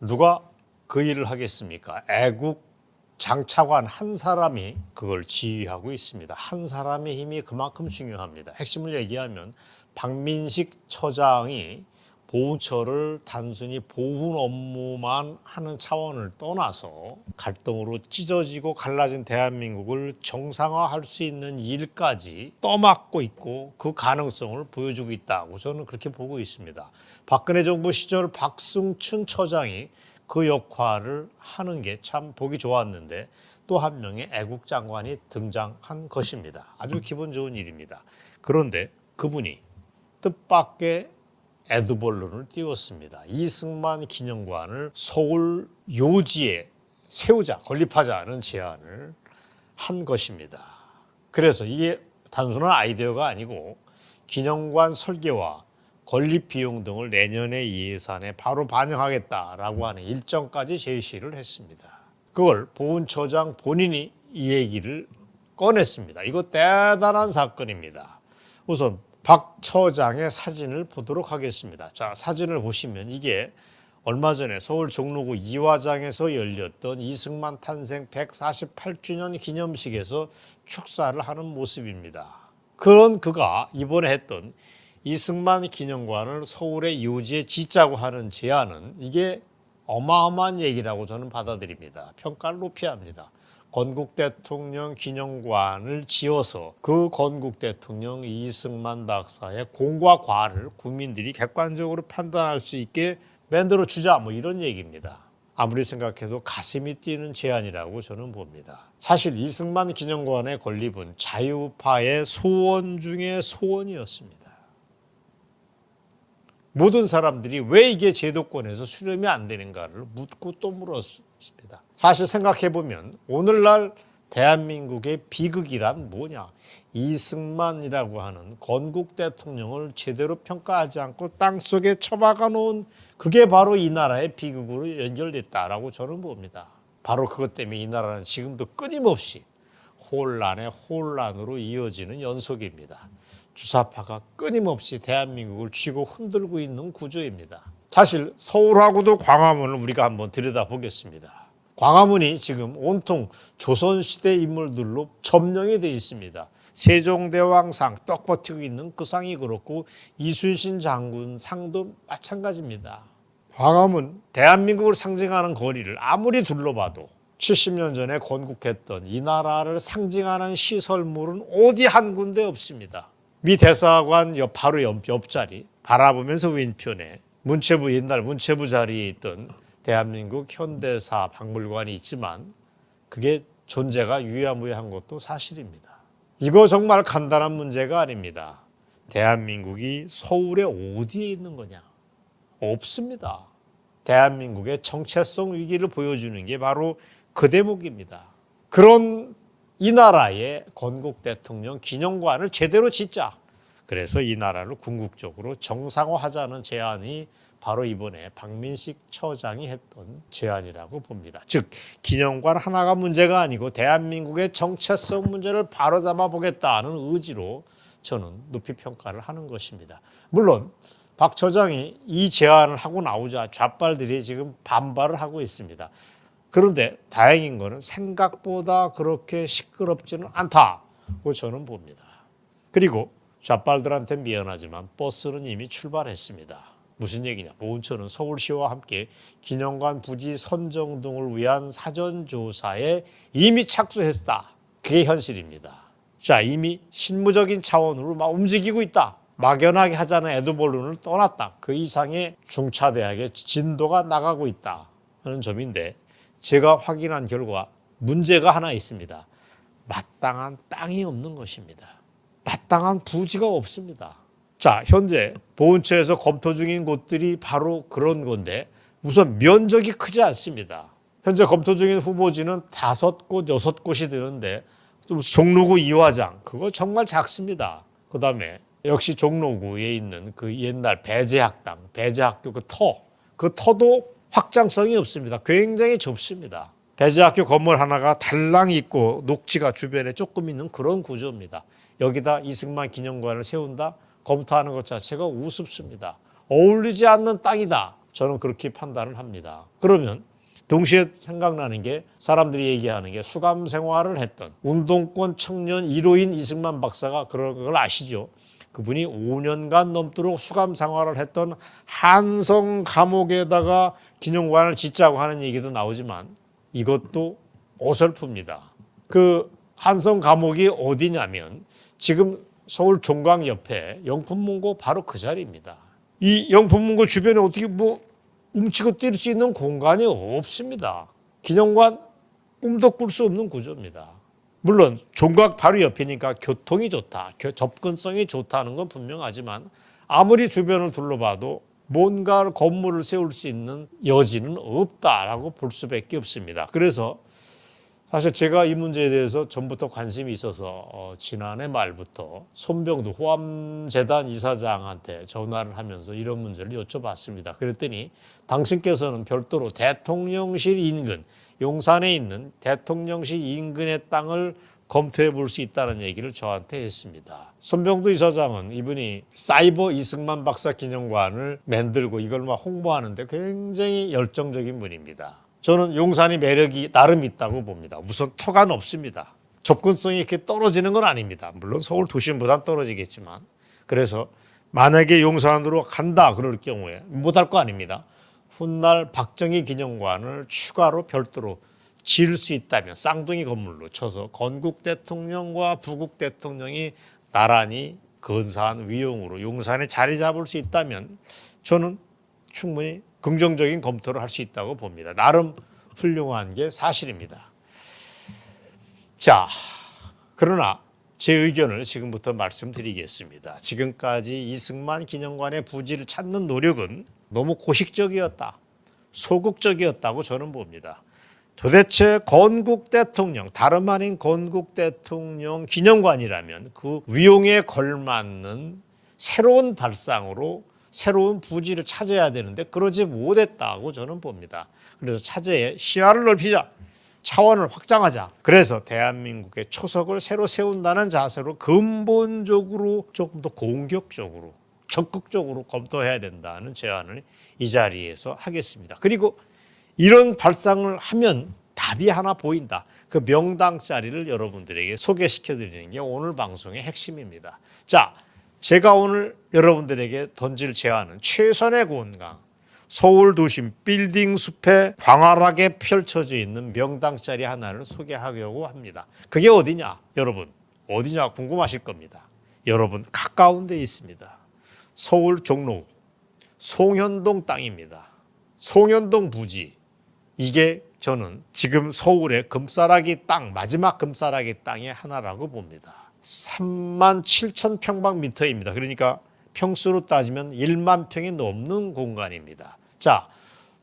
누가 그 일을 하겠습니까? 애국 장차관 한 사람이 그걸 지휘하고 있습니다. 한 사람의 힘이 그만큼 중요합니다. 핵심을 얘기하면 박민식 처장이 보훈처를 단순히 보훈 업무만 하는 차원을 떠나서 갈등으로 찢어지고 갈라진 대한민국을 정상화할 수 있는 일까지 떠맡고 있고 그 가능성을 보여주고 있다고 저는 그렇게 보고 있습니다. 박근혜 정부 시절 박승춘 처장이 그 역할을 하는 게 참 보기 좋았는데 또 한 명의 애국 장관이 등장한 것입니다. 아주 기분 좋은 일입니다. 그런데 그분이 뜻밖의 에드벌룬을 띄웠습니다. 이승만 기념관을 서울 요지에 세우자, 건립하자는 제안을 한 것입니다. 그래서 이게 단순한 아이디어가 아니고 기념관 설계와 건립 비용 등을 내년의 예산에 바로 반영하겠다라고 하는 일정까지 제시를 했습니다. 그걸 보훈처장 본인이 이 얘기를 꺼냈습니다. 이거 대단한 사건입니다. 우선 박 처장의 사진을 보도록 하겠습니다. 자, 사진을 보시면 이게 얼마 전에 서울 종로구 이화장에서 열렸던 이승만 탄생 148주년 기념식에서 축사를 하는 모습입니다. 그런 그가 이번에 했던 이승만 기념관을 서울의 요지에 짓자고 하는 제안은 이게 어마어마한 얘기라고 저는 받아들입니다. 평가를 높여야 합니다. 건국 대통령 기념관을 지어서 그 건국 대통령 이승만 박사의 공과 과를 국민들이 객관적으로 판단할 수 있게 만들어 주자, 뭐 이런 얘기입니다. 아무리 생각해도 가슴이 뛰는 제안이라고 저는 봅니다. 사실 이승만 기념관의 건립은 자유파의 소원 중에 소원이었습니다. 모든 사람들이 왜 이게 제도권에서 수렴이 안 되는가를 묻고 또 물었습니다. 사실 생각해보면 오늘날 대한민국의 비극이란 뭐냐? 이승만이라고 하는 건국 대통령을 제대로 평가하지 않고 땅속에 처박아 놓은 그게 바로 이 나라의 비극으로 연결됐다라고 저는 봅니다. 바로 그것 때문에 이 나라는 지금도 끊임없이 혼란에 혼란으로 이어지는 연속입니다. 주사파가 끊임없이 대한민국을 쥐고 흔들고 있는 구조입니다. 사실 서울하고도 광화문을 우리가 한번 들여다보겠습니다. 광화문이 지금 온통 조선시대 인물들로 점령이 되어 있습니다. 세종대왕상 떡 버티고 있는 그 상이 그렇고 이순신 장군 상도 마찬가지입니다. 광화문 대한민국을 상징하는 거리를 아무리 둘러봐도 70년 전에 건국했던 이 나라를 상징하는 시설물은 어디 한 군데 없습니다. 미 대사관 바로 옆자리 바라보면서 왼편에 문체부 옛날 문체부 자리에 있던 대한민국 현대사 박물관이 있지만 그게 존재가 유야무야한 것도 사실입니다. 이거 정말 간단한 문제가 아닙니다. 대한민국이 서울에 어디에 있는 거냐? 없습니다. 대한민국의 정체성 위기를 보여주는 게 바로 그 대목입니다. 그런 이 나라의 건국 대통령 기념관을 제대로 짓자. 그래서 이 나라를 궁극적으로 정상화하자는 제안이 바로 이번에 박민식 처장이 했던 제안이라고 봅니다. 즉 기념관 하나가 문제가 아니고 대한민국의 정체성 문제를 바로잡아 보겠다는 의지로 저는 높이 평가를 하는 것입니다. 물론 박 처장이 이 제안을 하고 나오자 좌빨들이 지금 반발을 하고 있습니다. 그런데 다행인 거는 생각보다 그렇게 시끄럽지는 않다고 저는 봅니다. 그리고 좌빨들한테 미안하지만 버스는 이미 출발했습니다. 무슨 얘기냐? 보훈처는 서울시와 함께 기념관 부지 선정 등을 위한 사전조사에 이미 착수했다. 그게 현실입니다. 자, 이미 실무적인 차원으로 막 움직이고 있다. 막연하게 하자는 에드벌룬을 떠났다. 그 이상의 중차대학의 진도가 나가고 있다 하는 점인데 제가 확인한 결과 문제가 하나 있습니다. 마땅한 땅이 없는 것입니다. 마땅한 부지가 없습니다. 자, 현재 보훈처에서 검토 중인 곳들이 바로 그런 건데 우선 면적이 크지 않습니다. 현재 검토 중인 후보지는 5곳, 6곳이 되는데 종로구 이화장 그거 정말 작습니다. 그다음에 역시 종로구에 있는 그 옛날 배제학당, 배제학교 그 터도 확장성이 없습니다. 굉장히 좁습니다. 배제학교 건물 하나가 달랑 있고 녹지가 주변에 조금 있는 그런 구조입니다. 여기다 이승만 기념관을 세운다? 검토하는 것 자체가 우습습니다. 어울리지 않는 땅이다. 저는 그렇게 판단을 합니다. 그러면 동시에 생각나는 게 사람들이 얘기하는 게 수감 생활을 했던 운동권 청년 1호인 이승만 박사가 그런 걸 아시죠? 그분이 5년간 넘도록 수감 생활을 했던 한성 감옥에다가 기념관을 짓자고 하는 얘기도 나오지만 이것도 어설픕니다. 그 한성 감옥이 어디냐면 지금 서울 종강 옆에 영품문고 바로 그 자리입니다. 이 영품문고 주변에 어떻게 훔치고 뛸 수 있는 공간이 없습니다. 기념관 꿈도 꿀 수 없는 구조입니다. 물론 종각 바로 옆이니까 교통이 좋다, 접근성이 좋다는 건 분명하지만 아무리 주변을 둘러봐도 뭔가 건물을 세울 수 있는 여지는 없다라고 볼 수밖에 없습니다. 그래서 사실 제가 이 문제에 대해서 전부터 관심이 있어서 지난해 말부터 손병두 호암재단 이사장한테 전화를 하면서 이런 문제를 여쭤봤습니다. 그랬더니 당신께서는 별도로 대통령실 인근, 용산에 있는 대통령실 인근의 땅을 검토해 볼 수 있다는 얘기를 저한테 했습니다. 손병두 이사장은 이분이 사이버 이승만 박사 기념관을 만들고 이걸 막 홍보하는데 굉장히 열정적인 분입니다. 저는 용산이 매력이 나름 있다고 봅니다. 우선 터가 높습니다. 접근성이 이렇게 떨어지는 건 아닙니다. 물론 서울 도심보단 떨어지겠지만. 그래서 만약에 용산으로 간다 그럴 경우에 못할 거 아닙니다. 훗날 박정희 기념관을 추가로 별도로 지을 수 있다면 쌍둥이 건물로 쳐서 건국 대통령과 부국 대통령이 나란히 건사한 위용으로 용산에 자리 잡을 수 있다면 저는 충분히 긍정적인 검토를 할 수 있다고 봅니다. 나름 훌륭한 게 사실입니다. 자, 그러나 제 의견을 지금부터 말씀드리겠습니다. 지금까지 이승만 기념관의 부지를 찾는 노력은 너무 고식적이었다, 소극적이었다고 저는 봅니다. 도대체 건국 대통령, 다름 아닌 건국 대통령 기념관이라면 그 위용에 걸맞는 새로운 발상으로 새로운 부지를 찾아야 되는데 그러지 못했다고 저는 봅니다. 그래서 차제에 시야를 넓히자, 차원을 확장하자. 그래서 대한민국의 초석을 새로 세운다는 자세로 근본적으로 조금 더 공격적으로 적극적으로 검토해야 된다는 제안을 이 자리에서 하겠습니다. 그리고 이런 발상을 하면 답이 하나 보인다. 그 명당 자리를 여러분들에게 소개시켜 드리는 게 오늘 방송의 핵심입니다. 자, 제가 오늘 여러분들에게 던질 제안은 최선의 공간, 서울 도심 빌딩 숲에 광활하게 펼쳐져 있는 명당 자리 하나를 소개하려고 합니다. 그게 어디냐? 여러분, 어디냐 궁금하실 겁니다. 여러분, 가까운 데 있습니다. 서울 종로 송현동 땅입니다. 송현동 부지. 이게 저는 지금 서울의 금싸라기 땅, 마지막 금싸라기 땅의 하나라고 봅니다. 37,000평방미터입니다. 그러니까 평수로 따지면 1만 평이 넘는 공간입니다. 자,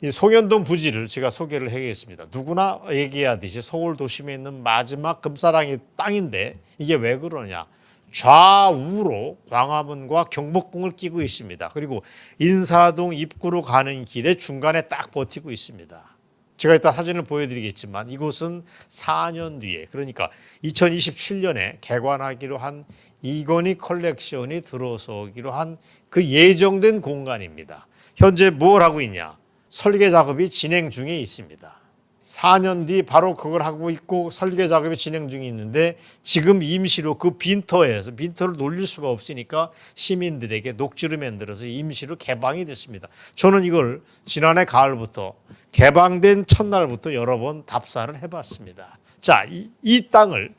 이 송현동 부지를 제가 소개를 하겠습니다. 누구나 얘기하듯이 서울 도심에 있는 마지막 금싸라기 땅인데 이게 왜 그러냐? 좌우로 광화문과 경복궁을 끼고 있습니다. 그리고 인사동 입구로 가는 길에 중간에 딱 버티고 있습니다. 제가 이따 사진을 보여드리겠지만 이곳은 4년 뒤에, 그러니까 2027년에 개관하기로 한 이건희 컬렉션이 들어서기로 한 그 예정된 공간입니다. 현재 뭘 하고 있냐? 설계 작업이 진행 중에 있습니다. 4년 뒤 바로 그걸 하고 있고 설계 작업이 진행 중에 있는데 지금 임시로 그 빈터에서 빈터를 놀릴 수가 없으니까 시민들에게 녹지를 만들어서 임시로 개방이 됐습니다. 저는 이걸 지난해 가을부터 개방된 첫날부터 여러 번 답사를 해봤습니다. 자, 이 땅을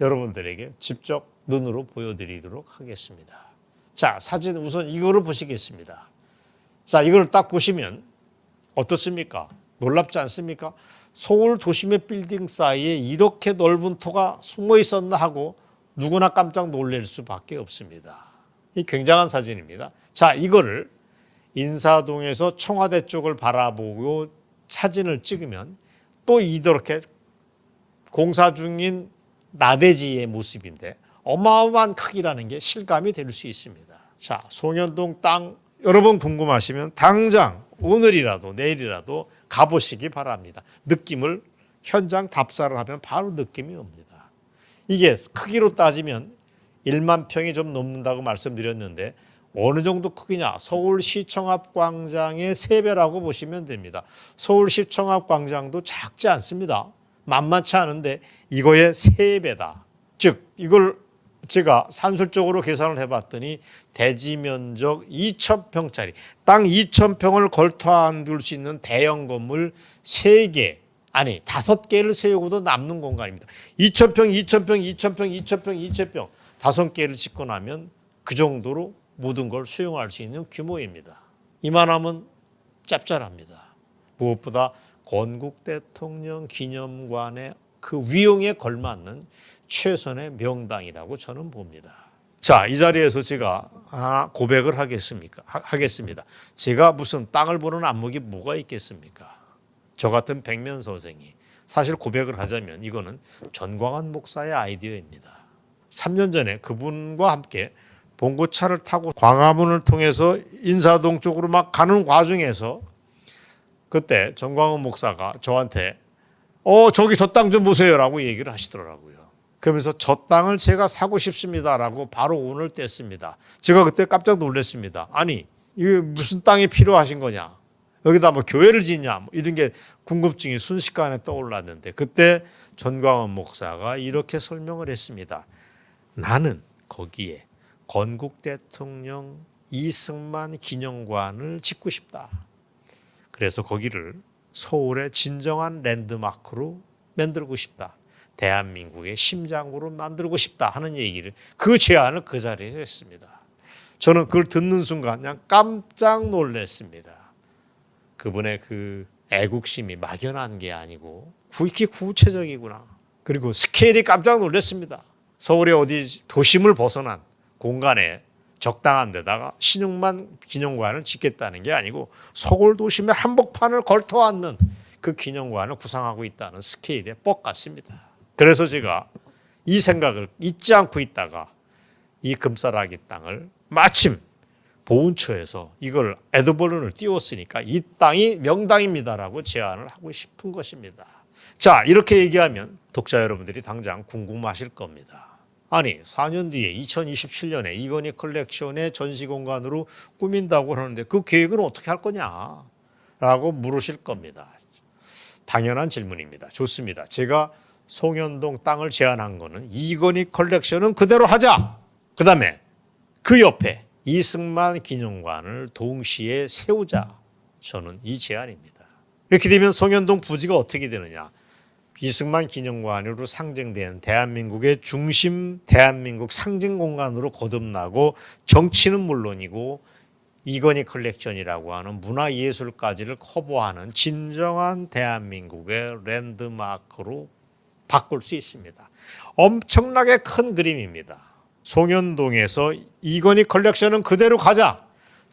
여러분들에게 직접 눈으로 보여드리도록 하겠습니다. 자, 사진 우선 이거를 보시겠습니다. 자, 이걸 딱 보시면 어떻습니까? 놀랍지 않습니까? 서울 도심의 빌딩 사이에 이렇게 넓은 터가 숨어 있었나 하고 누구나 깜짝 놀랄 수밖에 없습니다. 이 굉장한 사진입니다. 자, 이거를 인사동에서 청와대 쪽을 바라보고 사진을 찍으면 또 이렇게 공사 중인 나대지의 모습인데 어마어마한 크기라는 게 실감이 될 수 있습니다. 자, 송현동 땅 여러분 궁금하시면 당장 오늘이라도 내일이라도 가보시기 바랍니다. 느낌을 현장 답사를 하면 바로 느낌이 옵니다. 이게 크기로 따지면 1만 평이 좀 넘는다고 말씀드렸는데 어느 정도 크기냐? 서울시청 앞 광장의 3배라고 보시면 됩니다. 서울시청 앞 광장도 작지 않습니다. 만만치 않은데 이거의 3배다. 즉 이걸 제가 산술적으로 계산을 해봤더니 대지 면적 2,000평짜리 땅 2,000평을 걸터앉을 수 있는 대형 건물 3개 아니 5개를 세우고도 남는 공간입니다. 2,000평, 2,000평, 2,000평, 2,000평, 2,000평 5개를 짓고 나면 그 정도로 모든 걸 수용할 수 있는 규모입니다. 이만하면 짭짤합니다. 무엇보다 건국 대통령 기념관의 그 위용에 걸맞는 최선의 명당이라고 저는 봅니다. 자, 이 자리에서 제가 하나 고백을 하겠습니다. 제가 무슨 땅을 보는 안목이 뭐가 있겠습니까? 저 같은 백면서생이 사실 고백을 하자면 이거는 전광환 목사의 아이디어입니다. 3년 전에 그분과 함께 봉고차를 타고 광화문을 통해서 인사동 쪽으로 막 가는 과정에서 그때 전광훈 목사가 저한테 저기 저 땅 좀 보세요라고 얘기를 하시더라고요. 그러면서 저 땅을 제가 사고 싶습니다라고 바로 운을 뗐습니다. 제가 그때 깜짝 놀랐습니다. 아니 이게 무슨 땅이 필요하신 거냐? 여기다 뭐 교회를 짓냐? 뭐 이런 게 궁금증이 순식간에 떠올랐는데 그때 전광훈 목사가 이렇게 설명을 했습니다. 나는 거기에 건국 대통령 이승만 기념관을 짓고 싶다. 그래서 거기를 서울의 진정한 랜드마크로 만들고 싶다. 대한민국의 심장으로 만들고 싶다 하는 얘기를 그 제안을 그 자리에서 했습니다. 저는 그걸 듣는 순간 그냥 깜짝 놀랐습니다. 그분의 그 애국심이 막연한 게 아니고 이렇게 구체적이구나. 그리고 스케일이 깜짝 놀랐습니다. 서울의 어디 도심을 벗어난 공간에 적당한 데다가 신흥만 기념관을 짓겠다는 게 아니고 서울 도심의 한복판을 걸터앉는 그 기념관을 구상하고 있다는 스케일의 뻑 같습니다. 그래서 제가 이 생각을 잊지 않고 있다가 이 금싸라기 땅을 마침 보훈처에서 이걸 에드벌룬을 띄웠으니까 이 땅이 명당입니다라고 제안을 하고 싶은 것입니다. 자, 이렇게 얘기하면 독자 여러분들이 당장 궁금하실 겁니다. 아니 4년 뒤에 2027년에 이건희 컬렉션의 전시공간으로 꾸민다고 하는데 그 계획은 어떻게 할 거냐라고 물으실 겁니다. 당연한 질문입니다. 좋습니다. 제가 송현동 땅을 제안한 거는 이건희 컬렉션은 그대로 하자. 그 다음에 그 옆에 이승만 기념관을 동시에 세우자. 저는 이 제안입니다. 이렇게 되면 송현동 부지가 어떻게 되느냐. 이승만 기념관으로 상징된 대한민국의 중심, 대한민국 상징 공간으로 거듭나고 정치는 물론이고 이건희 컬렉션이라고 하는 문화예술까지를 커버하는 진정한 대한민국의 랜드마크로 바꿀 수 있습니다. 엄청나게 큰 그림입니다. 송현동에서 이건희 컬렉션은 그대로 가자.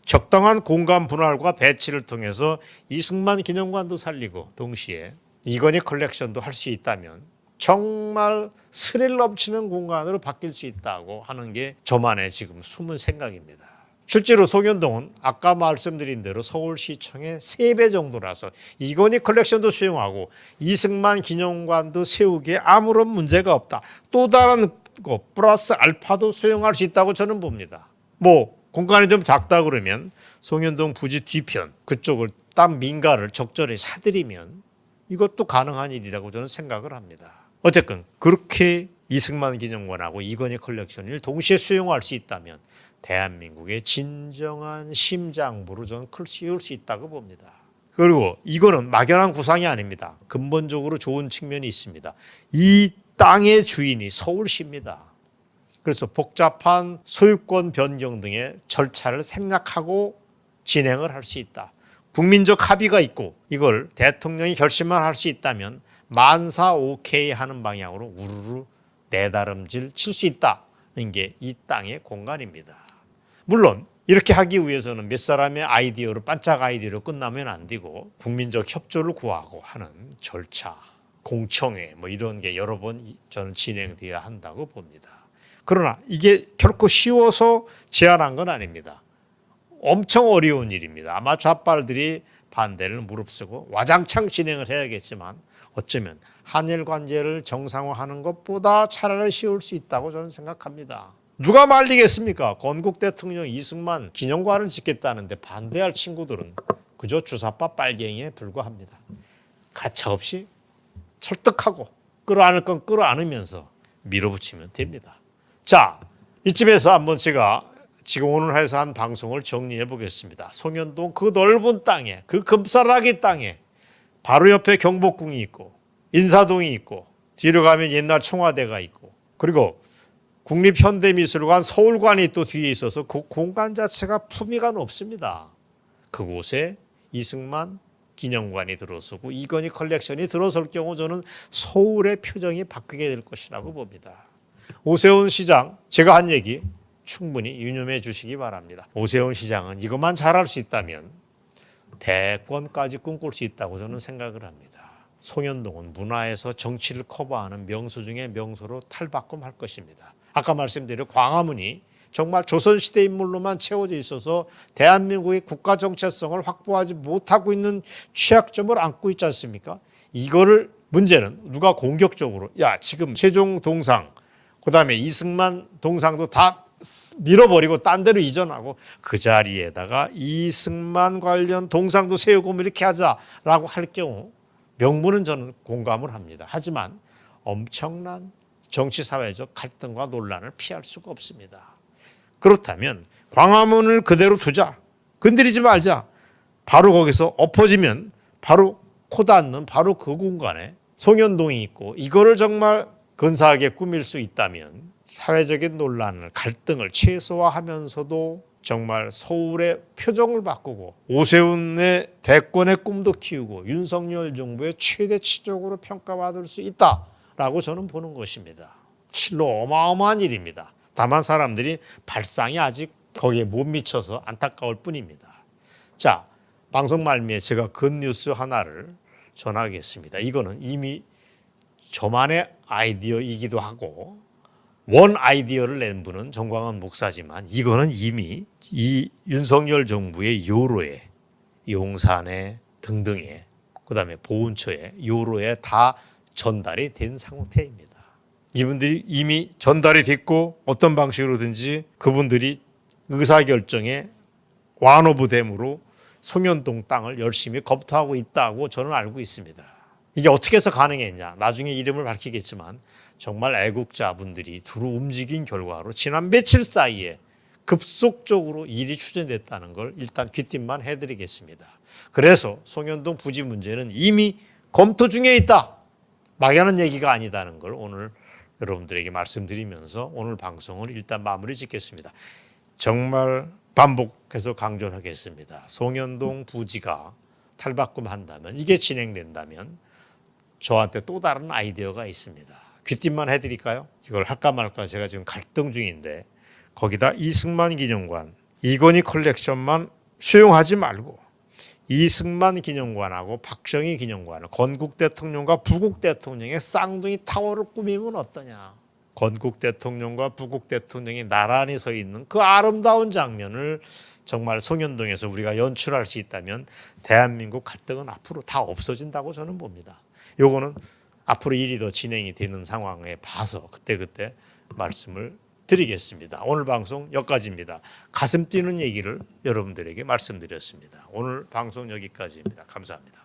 적당한 공간 분할과 배치를 통해서 이승만 기념관도 살리고 동시에 이건희 컬렉션도 할 수 있다면 정말 스릴 넘치는 공간으로 바뀔 수 있다고 하는 게 저만의 지금 숨은 생각입니다. 실제로 송현동은 아까 말씀드린 대로 서울시청의 3배 정도라서 이건희 컬렉션도 수용하고 이승만 기념관도 세우기에 아무런 문제가 없다. 또 다른 거 플러스 알파도 수용할 수 있다고 저는 봅니다. 뭐 공간이 좀 작다 그러면 송현동 부지 뒤편 그쪽을 땅 민가를 적절히 사들이면 이것도 가능한 일이라고 저는 생각을 합니다. 어쨌든 그렇게 이승만 기념관하고 이건희 컬렉션을 동시에 수용할 수 있다면 대한민국의 진정한 심장부로 저는 씌울 수 있다고 봅니다. 그리고 이거는 막연한 구상이 아닙니다. 근본적으로 좋은 측면이 있습니다. 이 땅의 주인이 서울시입니다. 그래서 복잡한 소유권 변경 등의 절차를 생략하고 진행을 할 수 있다. 국민적 합의가 있고 이걸 대통령이 결심만 할 수 있다면 만사 오케이 하는 방향으로 우르르 내다름질 칠 수 있다는 게 이 땅의 공간입니다. 물론 이렇게 하기 위해서는 몇 사람의 아이디어로 반짝 아이디어로 끝나면 안 되고 국민적 협조를 구하고 하는 절차, 공청회 뭐 이런 게 여러 번 저는 진행돼야 한다고 봅니다. 그러나 이게 결코 쉬워서 제안한 건 아닙니다. 엄청 어려운 일입니다. 아마 좌빨들이 반대를 무릅쓰고 와장창 진행을 해야겠지만 어쩌면 한일 관계를 정상화하는 것보다 차라리 쉬울 수 있다고 저는 생각합니다. 누가 말리겠습니까? 건국 대통령 이승만 기념관을 짓겠다는데 반대할 친구들은 그저 주사파 빨갱이에 불과합니다. 가차없이 설득하고 끌어안을 건 끌어안으면서 밀어붙이면 됩니다. 자, 이쯤에서 한번 제가 지금 오늘 해서 한 방송을 정리해 보겠습니다. 송현동 그 넓은 땅에, 그 금싸라기 땅에 바로 옆에 경복궁이 있고 인사동이 있고 뒤로 가면 옛날 청와대가 있고 그리고 국립현대미술관 서울관이 또 뒤에 있어서 그 공간 자체가 품위가 높습니다. 그곳에 이승만 기념관이 들어서고 이건희 컬렉션이 들어설 경우 저는 서울의 표정이 바뀌게 될 것이라고 봅니다. 오세훈 시장, 제가 한 얘기 충분히 유념해 주시기 바랍니다. 오세훈 시장은 이것만 잘할 수 있다면 대권까지 꿈꿀 수 있다고 저는 생각을 합니다. 송현동은 문화에서 정치를 커버하는 명소 중에 명소로 탈바꿈할 것입니다. 아까 말씀드린 광화문이 정말 조선시대 인물로만 채워져 있어서 대한민국의 국가 정체성을 확보하지 못하고 있는 취약점을 안고 있지 않습니까? 이거를 문제는 누가 공격적으로 지금 세종 동상 그다음에 이승만 동상도 다 밀어버리고 딴 데로 이전하고 그 자리에다가 이승만 관련 동상도 세우고 이렇게 하자라고 할 경우 명분은 저는 공감을 합니다. 하지만 엄청난 정치사회적 갈등과 논란을 피할 수가 없습니다. 그렇다면 광화문을 그대로 두자. 건드리지 말자. 바로 거기서 엎어지면 바로 코 닿는 바로 그 공간에 송현동이 있고 이거를 정말 근사하게 꾸밀 수 있다면 사회적인 논란을 갈등을 최소화하면서도 정말 서울의 표정을 바꾸고 오세훈의 대권의 꿈도 키우고 윤석열 정부의 최대치적으로 평가받을 수 있다라고 저는 보는 것입니다. 실로 어마어마한 일입니다. 다만 사람들이 발상이 아직 거기에 못 미쳐서 안타까울 뿐입니다. 자, 방송 말미에 제가 굿뉴스 하나를 전하겠습니다. 이거는 이미 저만의 아이디어이기도 하고 원 아이디어를 낸 분은 정광훈 목사지만 이거는 이미 이 윤석열 정부의 요로에 용산에 등등에 그다음에 보훈처에 요로에 다 전달이 된 상태입니다. 이분들이 이미 전달이 됐고 어떤 방식으로든지 그분들이 의사결정에 완오부됨으로 송현동 땅을 열심히 검토하고 있다고 저는 알고 있습니다. 이게 어떻게 해서 가능했냐? 나중에 이름을 밝히겠지만 정말 애국자분들이 두루 움직인 결과로 지난 며칠 사이에 급속적으로 일이 추진됐다는 걸 일단 귀띔만 해드리겠습니다. 그래서 송현동 부지 문제는 이미 검토 중에 있다. 막연한 얘기가 아니다는 걸 오늘 여러분들에게 말씀드리면서 오늘 방송을 일단 마무리 짓겠습니다. 정말 반복해서 강조하겠습니다. 송현동 부지가 탈바꿈한다면 이게 진행된다면 저한테 또 다른 아이디어가 있습니다. 귀띔만 해드릴까요? 이걸 할까 말까 제가 지금 갈등 중인데 거기다 이승만 기념관, 이건희 컬렉션만 수용하지 말고 이승만 기념관하고 박정희 기념관을 건국 대통령과 부국 대통령의 쌍둥이 타워를 꾸미면 어떠냐. 건국 대통령과 부국 대통령이 나란히 서 있는 그 아름다운 장면을 정말 송현동에서 우리가 연출할 수 있다면 대한민국 갈등은 앞으로 다 없어진다고 저는 봅니다. 요거는 앞으로 일이 더 진행이 되는 상황에 봐서 그때그때 말씀을 드리겠습니다. 오늘 방송 여기까지입니다. 가슴 뛰는 얘기를 여러분들에게 말씀드렸습니다. 오늘 방송 여기까지입니다. 감사합니다.